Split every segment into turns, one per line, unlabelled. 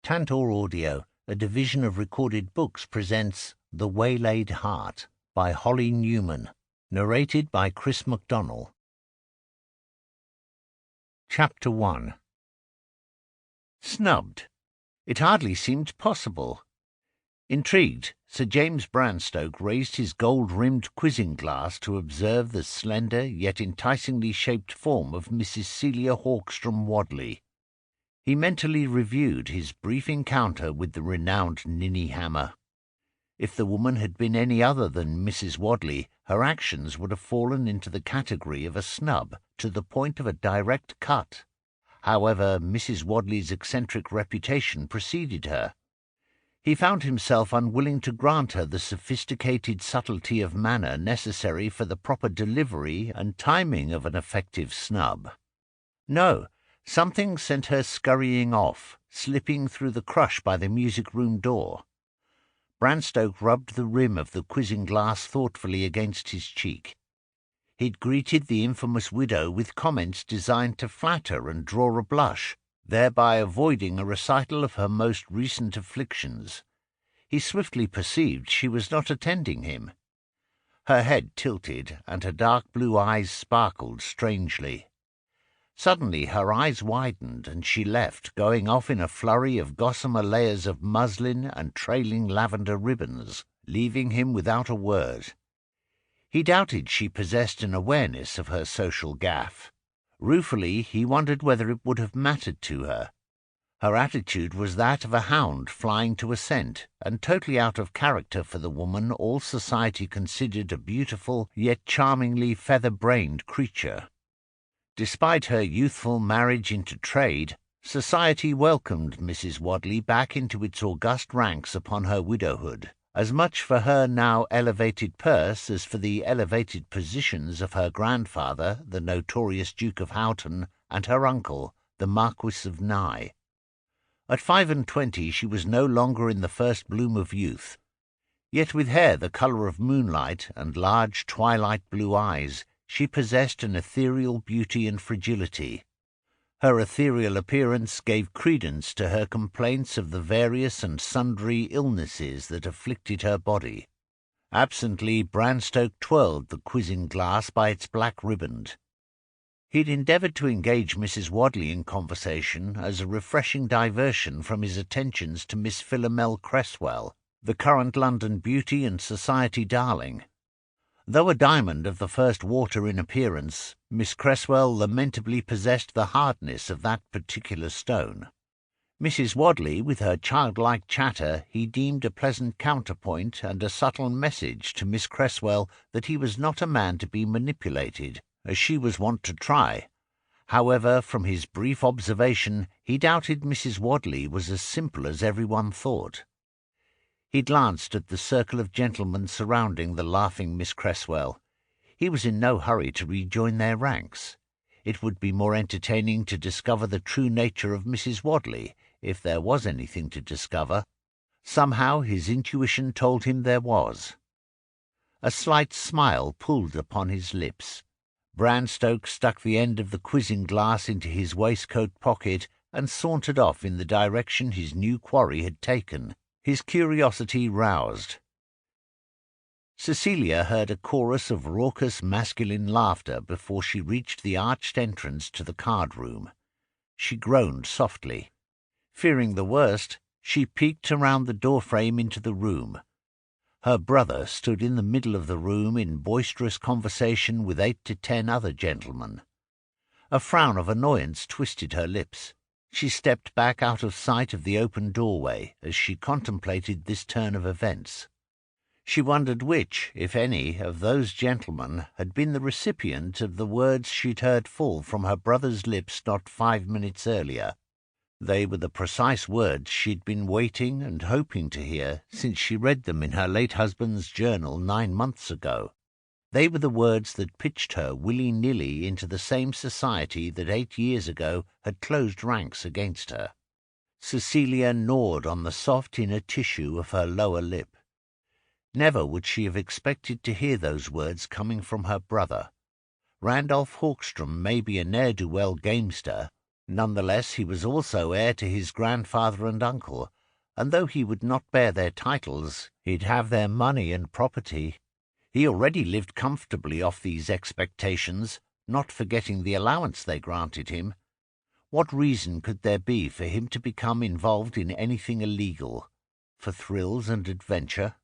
Tantor Audio, a division of Recorded Books, presents The Waylaid Heart by Holly Newman, narrated by Chris Macdonnell. Chapter 1. Snubbed. It hardly seemed possible. Intrigued, Sir James Branstoke raised his gold-rimmed quizzing glass to observe the slender yet enticingly shaped form of Mrs. Cecilia Haukstrom Waddley. He mentally reviewed his brief encounter with the renowned ninny hammer. If the woman had been any other than Mrs. Waddley, her actions would have fallen into the category of a snub to the point of a direct cut. However, Mrs. Waddley's eccentric reputation preceded her. He found himself unwilling to grant her the sophisticated subtlety of manner necessary for the proper delivery and timing of an effective snub. No, something sent her scurrying off, slipping through the crush by the music-room door. Branstoke rubbed the rim of the quizzing glass thoughtfully against his cheek. He'd greeted the infamous widow with comments designed to flatter and draw a blush, thereby avoiding a recital of her most recent afflictions. He swiftly perceived she was not attending him. Her head tilted, and her dark blue eyes sparkled strangely. Suddenly her eyes widened, and she left, going off in a flurry of gossamer layers of muslin and trailing lavender ribbons, leaving him without a word. He doubted she possessed an awareness of her social gaffe. Ruefully, he wondered whether it would have mattered to her. Her attitude was that of a hound flying to a scent, and totally out of character for the woman all society considered a beautiful yet charmingly feather-brained creature. Despite her youthful marriage into trade, society welcomed Mrs. Waddley back into its august ranks upon her widowhood, as much for her now elevated purse as for the elevated positions of her grandfather, the notorious Duke of Houghton, and her uncle, the Marquis of Nye. At 25 she was no longer in the first bloom of youth, yet with hair the colour of moonlight and large twilight blue eyes, she possessed an ethereal beauty and fragility. Her ethereal appearance gave credence to her complaints of the various and sundry illnesses that afflicted her body. Absently, Branstoke twirled the quizzing glass by its black riband. He'd endeavoured to engage Mrs. Waddley in conversation as a refreshing diversion from his attentions to Miss Philomel Cresswell, the current London beauty and society darling. Though a diamond of the first water in appearance, Miss Cresswell lamentably possessed the hardness of that particular stone. Mrs. Waddley, with her childlike chatter, he deemed a pleasant counterpoint and a subtle message to Miss Cresswell that he was not a man to be manipulated, as she was wont to try. However, from his brief observation, he doubted Mrs. Waddley was as simple as everyone thought. He glanced at the circle of gentlemen surrounding the laughing Miss Cresswell. He was in no hurry to rejoin their ranks. It would be more entertaining to discover the true nature of Mrs. Waddley, if there was anything to discover. Somehow his intuition told him there was. A slight smile pulled upon his lips. Branstoke stuck the end of the quizzing glass into his waistcoat pocket and sauntered off in the direction his new quarry had taken, his curiosity roused. Cecilia heard a chorus of raucous masculine laughter before she reached the arched entrance to the card-room. She groaned softly. Fearing the worst, she peeked around the doorframe into the room. Her brother stood in the middle of the room in boisterous conversation with 8 to 10 other gentlemen. A frown of annoyance twisted her lips. She stepped back out of sight of the open doorway as she contemplated this turn of events. She wondered which, if any, of those gentlemen had been the recipient of the words she'd heard fall from her brother's lips not 5 minutes earlier. They were the precise words she'd been waiting and hoping to hear since she read them in her late husband's journal 9 months ago. They were the words that pitched her willy-nilly into the same society that 8 years ago had closed ranks against her. Cecilia gnawed on the soft inner tissue of her lower lip. Never would she have expected to hear those words coming from her brother. Randolph Hawkstrom may be a ne'er-do-well gamester, Nonetheless, he was also heir to his grandfather and uncle, and though he would not bear their titles, he'd have their money and property. He already lived comfortably off these expectations, not forgetting the allowance they granted him. What reason could there be for him to become involved in anything illegal? For thrills and adventure?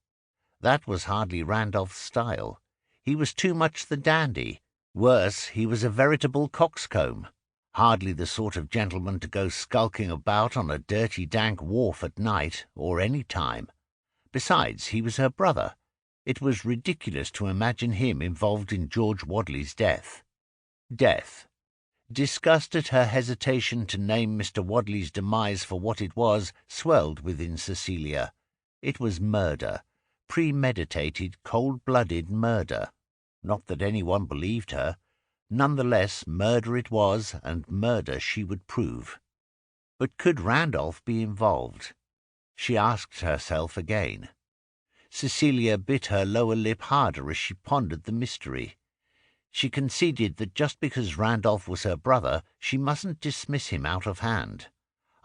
That was hardly Randolph's style. He was too much the dandy. Worse, he was a veritable coxcomb. Hardly the sort of gentleman to go skulking about on a dirty, dank wharf at night, or any time. Besides, he was her brother. It was ridiculous to imagine him involved in George Waddley's death. Death. Disgust at her hesitation to name Mr. Waddley's demise for what it was swelled within Cecilia. It was murder. Premeditated, cold-blooded murder. Not that anyone believed her. Nonetheless, murder it was, and murder she would prove. But could Randolph be involved? She asked herself again. Cecilia bit her lower lip harder as she pondered the mystery. She conceded that just because Randolph was her brother, she mustn't dismiss him out of hand.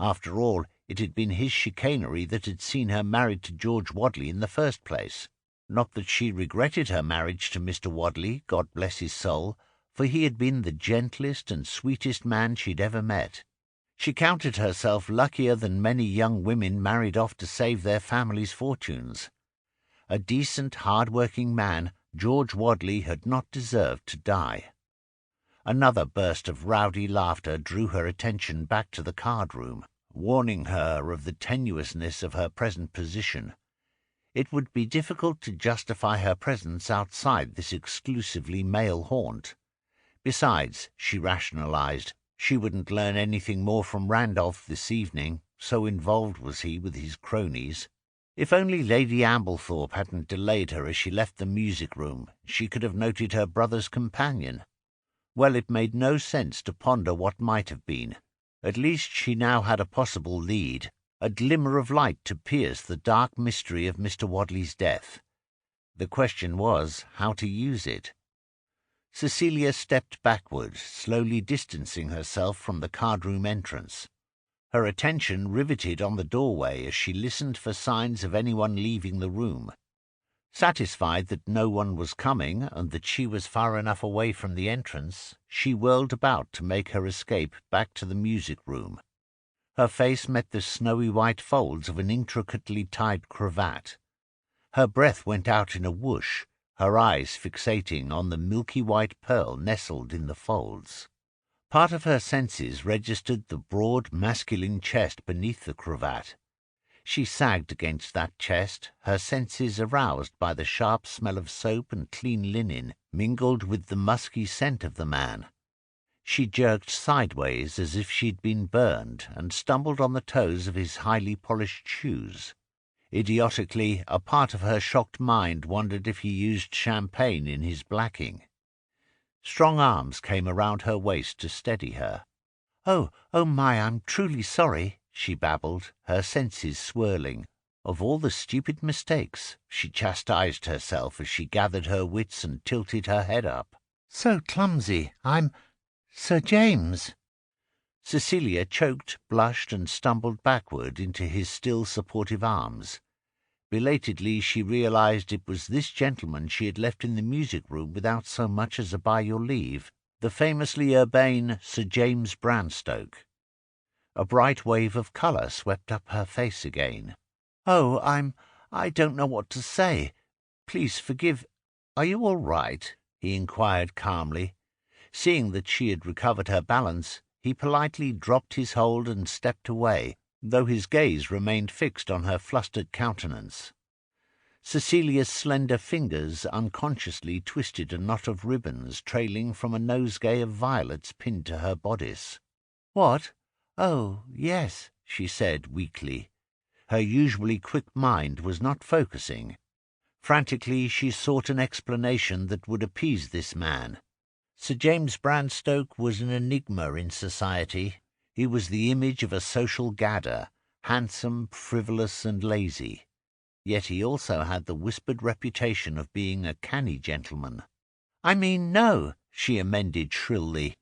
After all, it had been his chicanery that had seen her married to George Waddley in the first place. Not that she regretted her marriage to Mr. Waddley, God bless his soul, for he had been the gentlest and sweetest man she'd ever met. She counted herself luckier than many young women married off to save their families' fortunes. A decent, hard-working man, George Waddley had not deserved to die. Another burst of rowdy laughter drew her attention back to the card-room, warning her of the tenuousness of her present position. It would be difficult to justify her presence outside this exclusively male haunt. Besides, she rationalized, she wouldn't learn anything more from Randolph this evening, so involved was he with his cronies. If only Lady Amblethorpe hadn't delayed her as she left the music-room, she could have noted her brother's companion. Well, it made no sense to ponder what might have been. At least she now had a possible lead, a glimmer of light to pierce the dark mystery of Mr. Waddley's death. The question was how to use it. Cecilia stepped backward, slowly distancing herself from the card-room entrance. Her attention riveted on the doorway as she listened for signs of anyone leaving the room. Satisfied that no one was coming and that she was far enough away from the entrance, she whirled about to make her escape back to the music-room. Her face met the snowy white folds of an intricately tied cravat. Her breath went out in a whoosh, her eyes fixating on the milky white pearl nestled in the folds. Part of her senses registered the broad masculine chest beneath the cravat. She sagged against that chest, her senses aroused by the sharp smell of soap and clean linen mingled with the musky scent of the man. She jerked sideways as if she'd been burned and stumbled on the toes of his highly polished shoes. Idiotically, a part of her shocked mind wondered if he used champagne in his blacking. Strong arms came around her waist to steady her. "Oh, my, I'm truly sorry," she babbled, her senses swirling. Of all the stupid mistakes, she chastised herself as she gathered her wits and tilted her head up. "So clumsy. I'm Sir James." Cecilia choked, blushed, and stumbled backward into his still supportive arms. Belatedly she realized it was this gentleman she had left in the music-room without so much as a by your leave, the famously urbane Sir James Branstoke. A bright wave of colour swept up her face again. "Oh, I don't know what to say. Please forgive. Are you all right?" he inquired calmly. Seeing that she had recovered her balance, he politely dropped his hold and stepped away, though his gaze remained fixed on her flustered countenance. Cecilia's slender fingers unconsciously twisted a knot of ribbons trailing from a nosegay of violets pinned to her bodice. "What? Oh, yes," she said weakly. Her usually quick mind was not focusing. Frantically she sought an explanation that would appease this man. Sir James Branstoke was an enigma in society. He was the image of a social gadder, handsome, frivolous, and lazy. Yet he also had the whispered reputation of being a canny gentleman. "I mean no," she amended shrilly.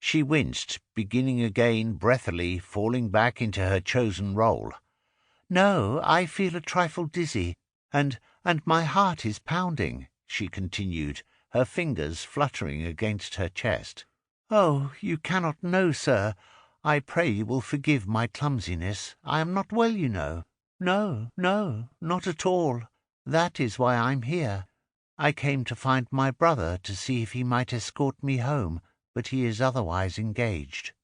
She winced, beginning again breathily, falling back into her chosen role. "No, I feel a trifle dizzy, and my heart is pounding," she continued, her fingers fluttering against her chest. "Oh, you cannot know, sir. I pray you will forgive my clumsiness. I am not well, you know. No, not at all. That is why I'm here. I came to find my brother to see if he might escort me home, but he is otherwise engaged."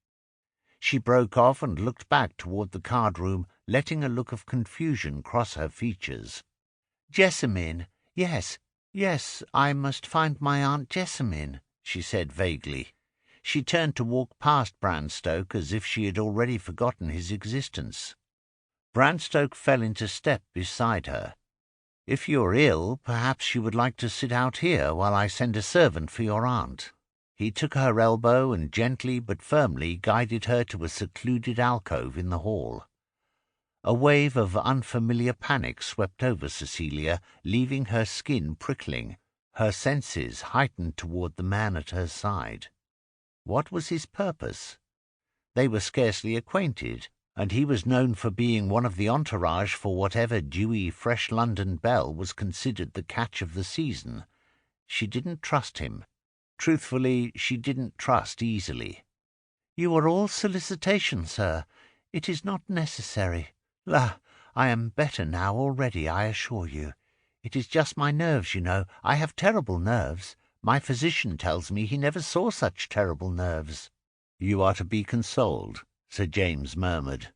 She broke off and looked back toward the card-room, letting a look of confusion cross her features. "Jessamine, yes, I must find my Aunt Jessamine," she said vaguely. She turned to walk past Branstoke as if she had already forgotten his existence. Branstoke fell into step beside her. "If you are ill, perhaps you would like to sit out here while I send a servant for your aunt." He took her elbow and gently but firmly guided her to a secluded alcove in the hall. A wave of unfamiliar panic swept over Cecilia, leaving her skin prickling, her senses heightened toward the man at her side. What was his purpose? They were scarcely acquainted, and he was known for being one of the entourage for whatever dewy, fresh London belle was considered the catch of the season. She didn't trust him. Truthfully, she didn't trust easily. "You are all solicitation, sir. It is not necessary. La, I am better now already, I assure you. It is just my nerves, you know. I have terrible nerves. My physician tells me he never saw such terrible nerves." "You are to be consoled," Sir James murmured.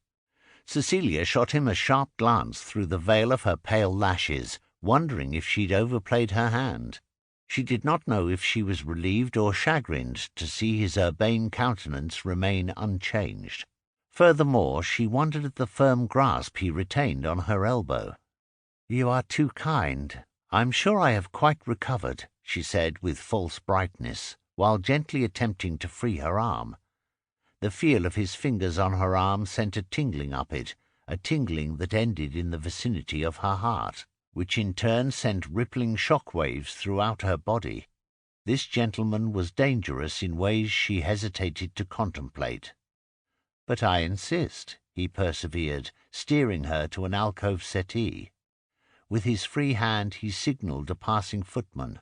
Cecilia shot him a sharp glance through the veil of her pale lashes, wondering if she'd overplayed her hand. She did not know if she was relieved or chagrined to see his urbane countenance remain unchanged. Furthermore, she wondered at the firm grasp he retained on her elbow. "You are too kind. I'm sure I have quite recovered," she said with false brightness, while gently attempting to free her arm. The feel of his fingers on her arm sent a tingling up it, a tingling that ended in the vicinity of her heart, which in turn sent rippling shock waves throughout her body. This gentleman was dangerous in ways she hesitated to contemplate. "But I insist," he persevered, steering her to an alcove settee. With his free hand he signalled a passing footman.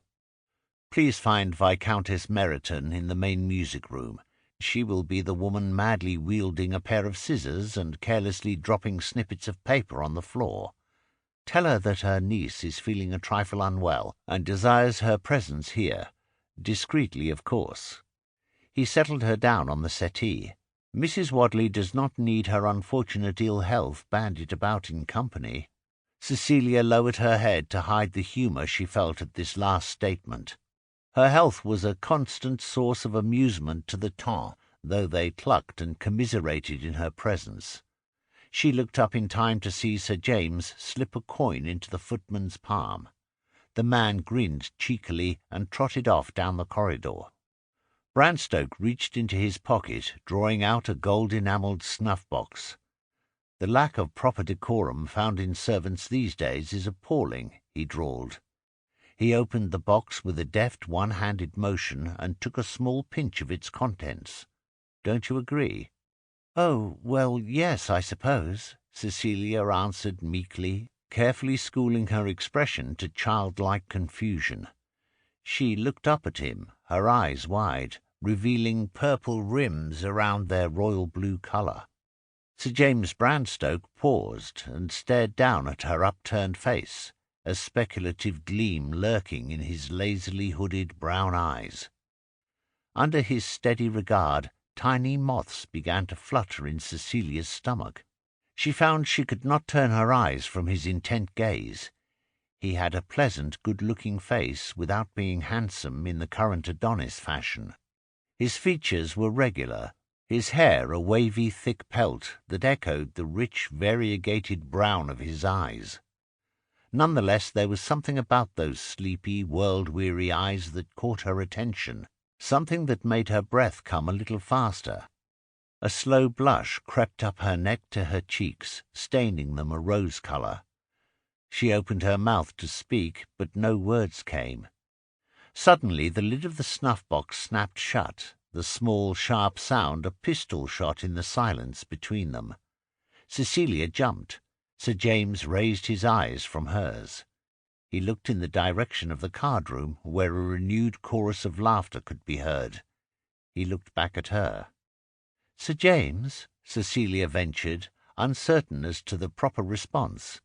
"Please find Viscountess Meryton in the main music-room. She will be the woman madly wielding a pair of scissors and carelessly dropping snippets of paper on the floor. Tell her that her niece is feeling a trifle unwell and desires her presence here. Discreetly, of course." He settled her down on the settee. "Mrs. Waddley does not need her unfortunate ill health bandied about in company." Cecilia lowered her head to hide the humour she felt at this last statement. Her health was a constant source of amusement to the temps, though they clucked and commiserated in her presence. She looked up in time to see Sir James slip a coin into the footman's palm. The man grinned cheekily and trotted off down the corridor. Branstoke reached into his pocket, drawing out a gold-enamelled snuff-box. "The lack of proper decorum found in servants these days is appalling," he drawled. He opened the box with a deft one-handed motion and took a small pinch of its contents. "Don't you agree?" "Oh, well, yes, I suppose," Cecilia answered meekly, carefully schooling her expression to childlike confusion. She looked up at him, her eyes wide, revealing purple rims around their royal blue colour. Sir James Branstoke paused and stared down at her upturned face, a speculative gleam lurking in his lazily hooded brown eyes. Under his steady regard, tiny moths began to flutter in Cecilia's stomach. She found she could not turn her eyes from his intent gaze. He had a pleasant, good-looking face without being handsome in the current Adonis fashion. His features were regular, his hair a wavy, thick pelt that echoed the rich, variegated brown of his eyes. Nonetheless, there was something about those sleepy, world-weary eyes that caught her attention, something that made her breath come a little faster. A slow blush crept up her neck to her cheeks, staining them a rose colour. She opened her mouth to speak, but no words came. Suddenly the lid of the snuff-box snapped shut, the small, sharp sound a pistol shot in the silence between them. Cecilia jumped. Sir James raised his eyes from hers. He looked in the direction of the card-room, where a renewed chorus of laughter could be heard. He looked back at her. "Sir James," Cecilia ventured, uncertain as to the proper response.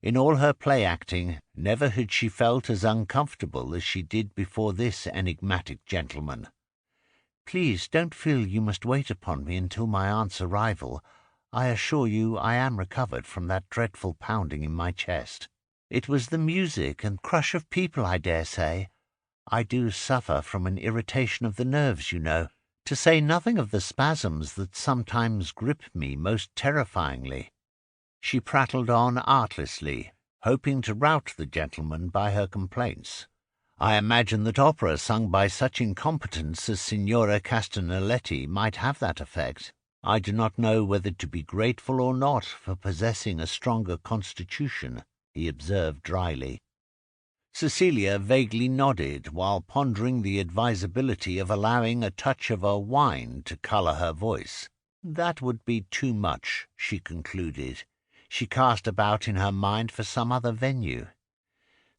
In all her play-acting, never had she felt as uncomfortable as she did before this enigmatic gentleman. "Please don't feel you must wait upon me until my aunt's arrival. I assure you I am recovered from that dreadful pounding in my chest. It was the music and crush of people, I dare say. I do suffer from an irritation of the nerves, you know, to say nothing of the spasms that sometimes grip me most terrifyingly." She prattled on artlessly, hoping to rout the gentleman by her complaints. "I imagine that opera sung by such incompetents as Signora Castanelletti might have that effect. I do not know whether to be grateful or not for possessing a stronger constitution," he observed dryly. Cecilia vaguely nodded, while pondering the advisability of allowing a touch of a wine to colour her voice. That would be too much, she concluded. She cast about in her mind for some other venue.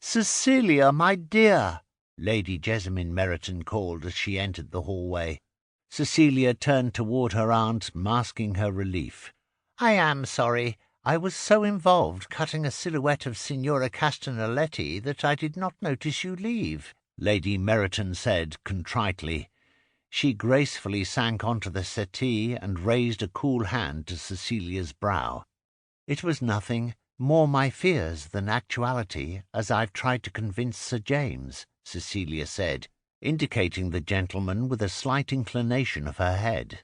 "Cecilia, my dear!" Lady Jessamine Meryton called as she entered the hallway. Cecilia turned toward her aunt, masking her relief. "I am sorry. I was so involved cutting a silhouette of Signora Castanelletti that I did not notice you leave," Lady Meryton said contritely. She gracefully sank onto the settee and raised a cool hand to Cecilia's brow. "It was nothing, more my fears than actuality, as I've tried to convince Sir James," Cecilia said, indicating the gentleman with a slight inclination of her head.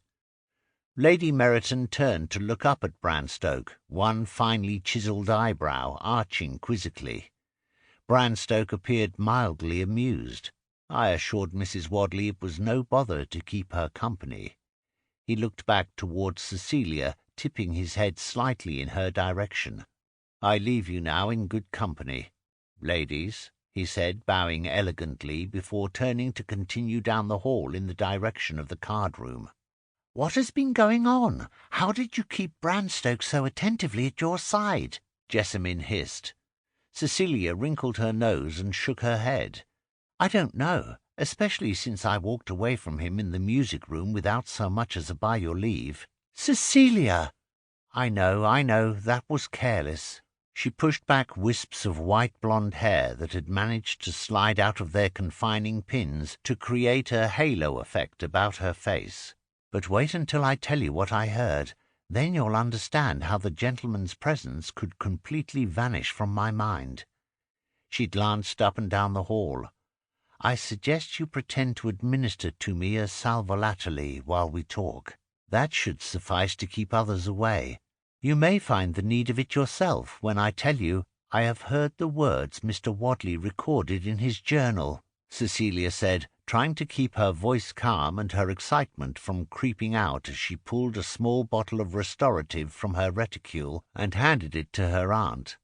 Lady Meryton turned to look up at Branstoke, one finely chiselled eyebrow arching quizzically. Branstoke appeared mildly amused. I assured Mrs. Waddley it was no bother to keep her company. He looked back towards Cecilia, tipping his head slightly in her direction. "I leave you now in good company. Ladies," he said, bowing elegantly before turning to continue down the hall in the direction of the card-room. "What has been going on? How did you keep Branstoke so attentively at your side?" Jessamine hissed. Cecilia wrinkled her nose and shook her head. "I don't know, especially since I walked away from him in the music-room without so much as a by your leave." "Cecilia!" I know, that was careless." She pushed back wisps of white blonde hair that had managed to slide out of their confining pins to create a halo effect about her face. "But wait until I tell you what I heard. Then you'll understand how the gentleman's presence could completely vanish from my mind." She glanced up and down the hall. "I suggest you pretend to administer to me a sal volatile while we talk. That should suffice to keep others away. You may find the need of it yourself when I tell you I have heard the words Mr. Waddley recorded in his journal," Cecilia said, trying to keep her voice calm and her excitement from creeping out as she pulled a small bottle of restorative from her reticule and handed it to her aunt.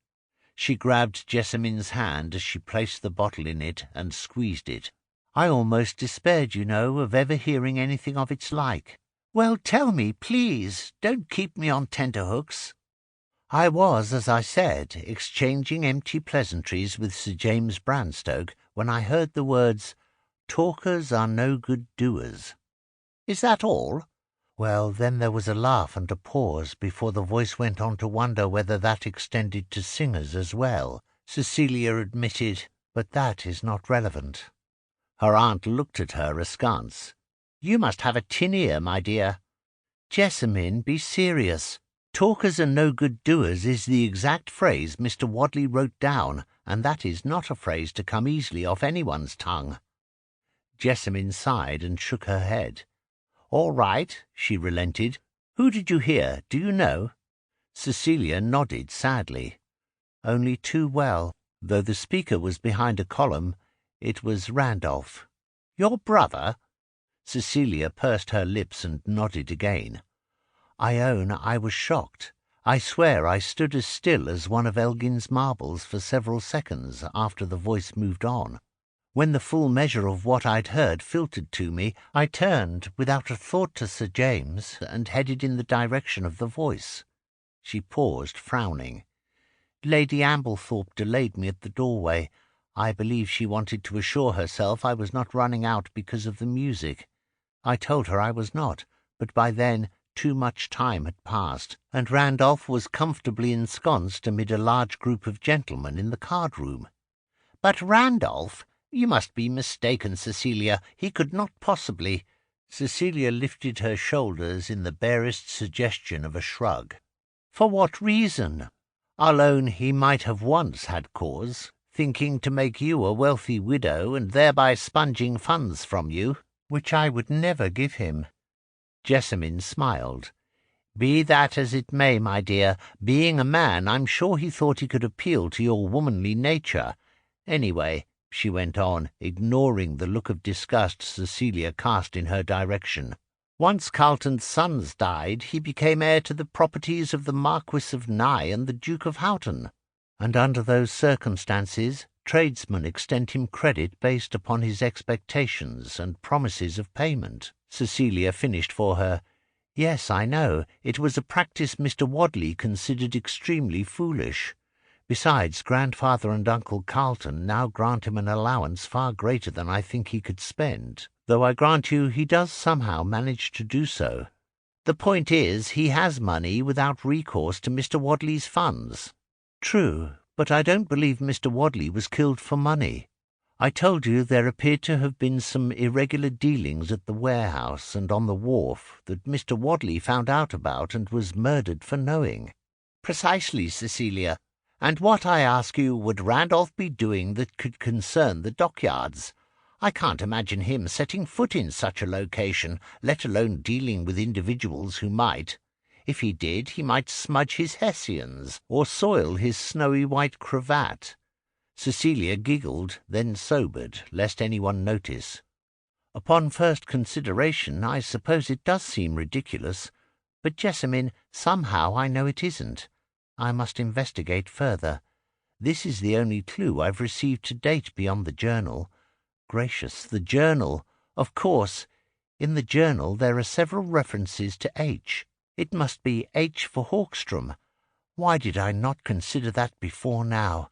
She grabbed Jessamine's hand as she placed the bottle in it and squeezed it. "I almost despaired, you know, of ever hearing anything of its like." "Well, tell me, please. Don't keep me on tenterhooks." "I was, as I said, exchanging empty pleasantries with Sir James Branstoke when I heard the words, 'Talkers are no good doers.'" "Is that all?" "Well, then there was a laugh and a pause before the voice went on to wonder whether that extended to singers as well," Cecilia admitted, "but that is not relevant." Her aunt looked at her askance. "You must have a tin ear, my dear." "Jessamine, be serious. 'Talkers are no good doers' is the exact phrase Mr. Waddley wrote down, and that is not a phrase to come easily off anyone's tongue." Jessamine sighed and shook her head. "All right," she relented. "Who did you hear? Do you know?" Cecilia nodded sadly. "Only too well. Though the speaker was behind a column, it was Randolph." "Your brother?" Cecilia pursed her lips and nodded again. "I own I was shocked. I swear I stood as still as one of Elgin's marbles for several seconds after the voice moved on. When the full measure of what I'd heard filtered to me, I turned without a thought to Sir James and headed in the direction of the voice. She paused, frowning. Lady Amblethorpe delayed me at the doorway. I believe she wanted to assure herself I was not running out because of the music. I told her I was not, but by then too much time had passed, and Randolph was comfortably ensconced amid a large group of gentlemen in the card-room. "But Randolph? You must be mistaken, Cecilia. He could not possibly—" Cecilia lifted her shoulders in the barest suggestion of a shrug. "For what reason? I'll own he might have once had cause, thinking to make you a wealthy widow and thereby sponging funds from you, which I would never give him." Jessamine smiled. "Be that as it may, my dear, being a man, I'm sure he thought he could appeal to your womanly nature. Anyway," she went on, ignoring the look of disgust Cecilia cast in her direction, "once Carlton's sons died, he became heir to the properties of the Marquis of Nye and the Duke of Houghton, and under those circumstances tradesmen extend him credit based upon his expectations and promises of payment." Cecilia finished for her. "Yes, I know. It was a practice Mr. Waddley considered extremely foolish. Besides, Grandfather and Uncle Carlton now grant him an allowance far greater than I think he could spend, though I grant you he does somehow manage to do so. The point is, he has money without recourse to Mr. Waddley's funds." "True, but I don't believe Mr. Waddley was killed for money. I told you there appeared to have been some irregular dealings at the warehouse and on the wharf that Mr. Waddley found out about and was murdered for knowing." "Precisely, Cecilia. And what, I ask you, would Randolph be doing that could concern the dockyards? I can't imagine him setting foot in such a location, let alone dealing with individuals who might. If he did, he might smudge his hessians or soil his snowy white cravat." Cecilia giggled, then sobered, lest anyone notice. "Upon first consideration, I suppose it does seem ridiculous. But, Jessamine, somehow I know it isn't. I must investigate further. This is the only clue I've received to date beyond the journal. Gracious, the journal! Of course, in the journal there are several references to H. It must be H for Haukstrom. Why did I not consider that before now?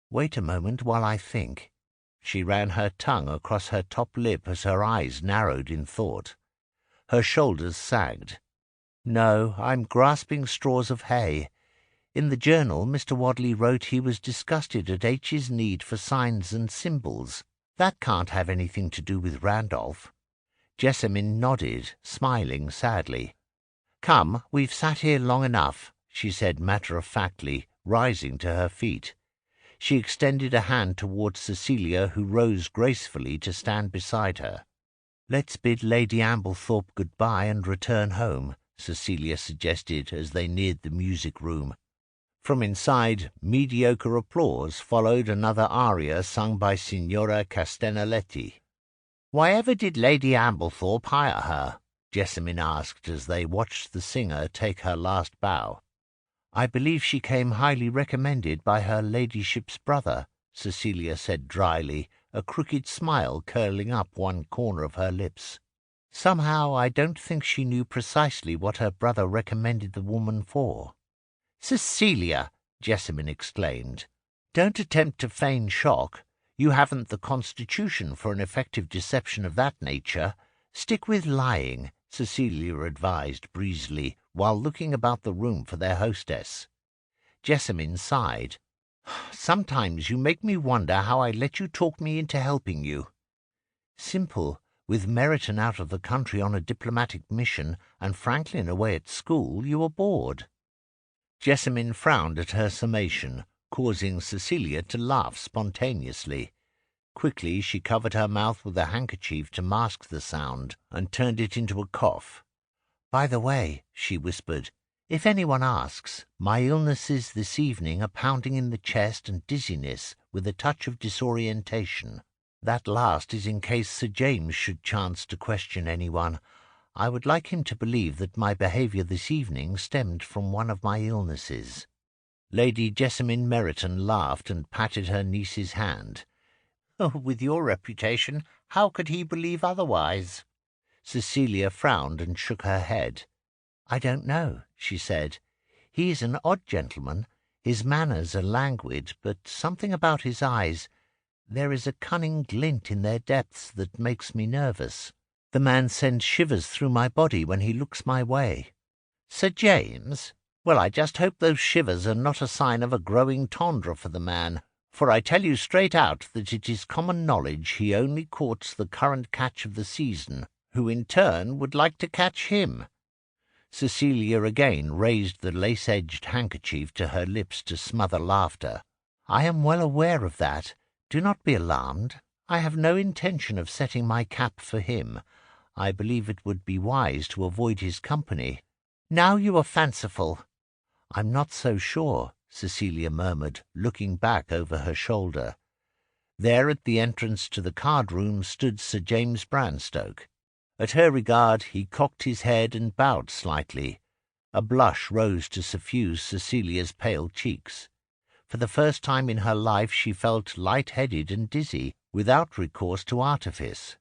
Wait a moment while I think." She ran her tongue across her top lip as her eyes narrowed in thought. Her shoulders sagged. "No, I'm grasping straws of hay. In the journal, Mr. Waddley wrote he was disgusted at H's need for signs and symbols. That can't have anything to do with Randolph." Jessamine nodded, smiling sadly. "Come, we've sat here long enough," she said matter-of-factly, rising to her feet. She extended a hand towards Cecilia, who rose gracefully to stand beside her. "Let's bid Lady Amblethorpe good-bye and return home," Cecilia suggested as they neared the music-room. From inside, mediocre applause followed another aria sung by Signora Castanelletti. "Why ever did Lady Amblethorpe hire her?" Jessamine asked as they watched the singer take her last bow. "I believe she came highly recommended by her ladyship's brother," Cecilia said dryly, a crooked smile curling up one corner of her lips. "Somehow I don't think she knew precisely what her brother recommended the woman for." "Cecilia!" Jessamine exclaimed. "Don't attempt to feign shock. You haven't the constitution for an effective deception of that nature. Stick with lying," Cecilia advised breezily, while looking about the room for their hostess. Jessamine sighed. "Sometimes you make me wonder how I let you talk me into helping you." "Simple. With Meryton out of the country on a diplomatic mission and Franklin away at school, you were bored." Jessamine frowned at her summation, causing Cecilia to laugh spontaneously. Quickly she covered her mouth with a handkerchief to mask the sound, and turned it into a cough. "By the way," she whispered, "if anyone asks, my illnesses this evening are pounding in the chest and dizziness, with a touch of disorientation. That last is in case Sir James should chance to question anyone. I would like him to believe that my behaviour this evening stemmed from one of my illnesses." Lady Jessamine Meryton laughed and patted her niece's hand. Oh, with your reputation, how could he believe otherwise? Cecilia frowned and shook her head. I don't know, she said. He is an odd gentleman. His manners are languid, but something about his eyes. There is a cunning glint in their depths that makes me nervous. The man sends shivers through my body when he looks my way. Sir James? Well, I just hope those shivers are not a sign of a growing tendre for the man, for I tell you straight out that it is common knowledge he only courts the current catch of the season, who in turn would like to catch him. Cecilia again raised the lace-edged handkerchief to her lips to smother laughter. I am well aware of that. Do not be alarmed. I have no intention of setting my cap for him. I believe it would be wise to avoid his company. Now you are fanciful. I'm not so sure, Cecilia murmured, looking back over her shoulder. There at the entrance to the card-room stood Sir James Branstoke. At her regard he cocked his head and bowed slightly. A blush rose to suffuse Cecilia's pale cheeks. For the first time in her life she felt light-headed and dizzy, without recourse to artifice.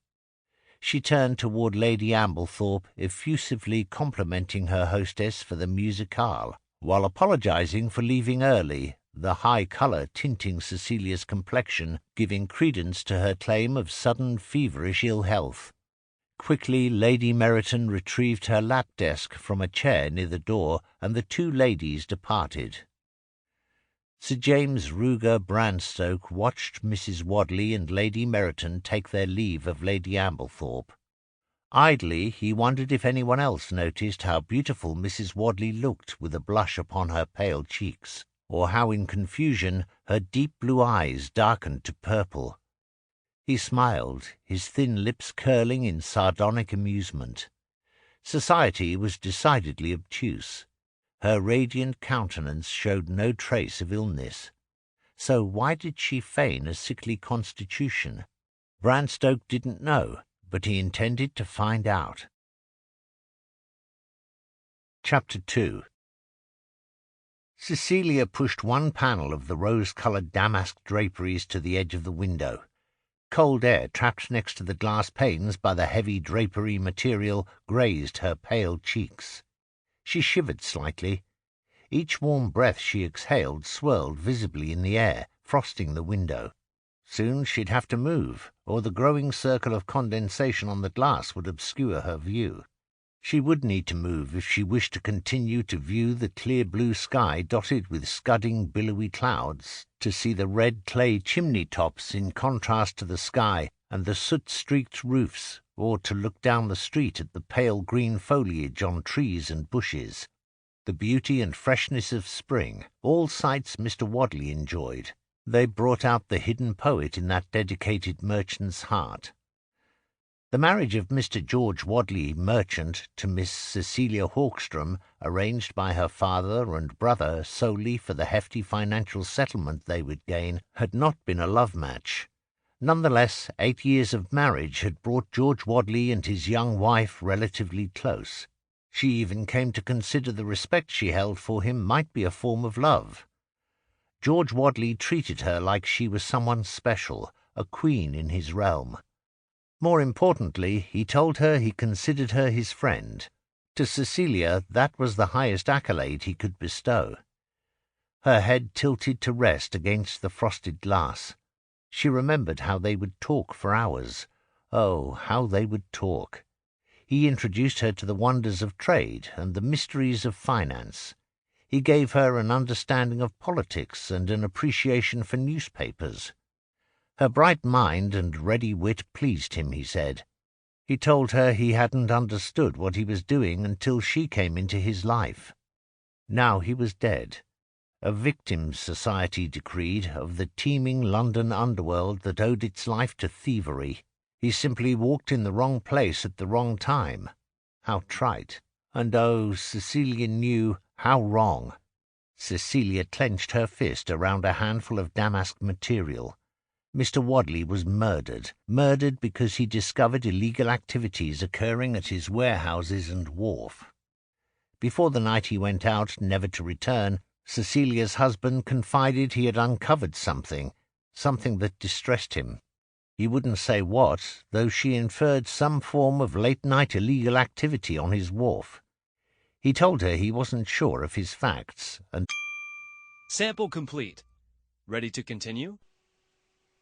She turned toward Lady Amblethorpe, effusively complimenting her hostess for the musicale, while apologizing for leaving early, the high colour tinting Cecilia's complexion, giving credence to her claim of sudden feverish ill health. Quickly Lady Meryton retrieved her lap-desk from a chair near the door, and the two ladies departed. Sir James Ruger Branstoke watched Mrs. Waddley and Lady Meryton take their leave of Lady Amblethorpe. Idly he wondered if anyone else noticed how beautiful Mrs. Waddley looked with a blush upon her pale cheeks, or how in confusion her deep blue eyes darkened to purple. He smiled, his thin lips curling in sardonic amusement. Society was decidedly obtuse. Her radiant countenance showed no trace of illness. So why did she feign a sickly constitution? Branstoke didn't know, but he intended to find out. Chapter 2. Cecilia pushed one panel of the rose-coloured damask draperies to the edge of the window. Cold air, trapped next to the glass panes by the heavy drapery material, grazed her pale cheeks. She shivered slightly. Each warm breath she exhaled swirled visibly in the air, frosting the window. Soon she'd have to move, or the growing circle of condensation on the glass would obscure her view. She would need to move if she wished to continue to view the clear blue sky dotted with scudding billowy clouds, to see the red clay chimney-tops in contrast to the sky and the soot-streaked roofs, or to look down the street at the pale green foliage on trees and bushes. The beauty and freshness of spring, all sights Mr. Waddley enjoyed. They brought out the hidden poet in that dedicated merchant's heart. The marriage of Mr. George Waddley, merchant, to Miss Cecilia Haukstrom, arranged by her father and brother solely for the hefty financial settlement they would gain, had not been a love match. Nonetheless, 8 years of marriage had brought George Waddley and his young wife relatively close. She even came to consider the respect she held for him might be a form of love. George Waddley treated her like she was someone special, a queen in his realm. More importantly, he told her he considered her his friend. To Cecilia that was the highest accolade he could bestow. Her head tilted to rest against the frosted glass. She remembered how they would talk for hours. Oh, how they would talk! He introduced her to the wonders of trade and the mysteries of finance. He gave her an understanding of politics and an appreciation for newspapers. Her bright mind and ready wit pleased him, he said. He told her he hadn't understood what he was doing until she came into his life. Now he was dead. A victim, society decreed, of the teeming London underworld that owed its life to thievery. He simply walked in the wrong place at the wrong time. How trite. And oh, Cecilia knew how wrong. Cecilia clenched her fist around a handful of damask material. Mr. Waddley was murdered because he discovered illegal activities occurring at his warehouses and wharf. Before the night he went out, never to return, Cecilia's husband confided he had uncovered something that distressed him. He wouldn't say what, though she inferred some form of late-night illegal activity on his wharf. He told her he wasn't sure of his facts, and...
Sample complete. Ready to continue?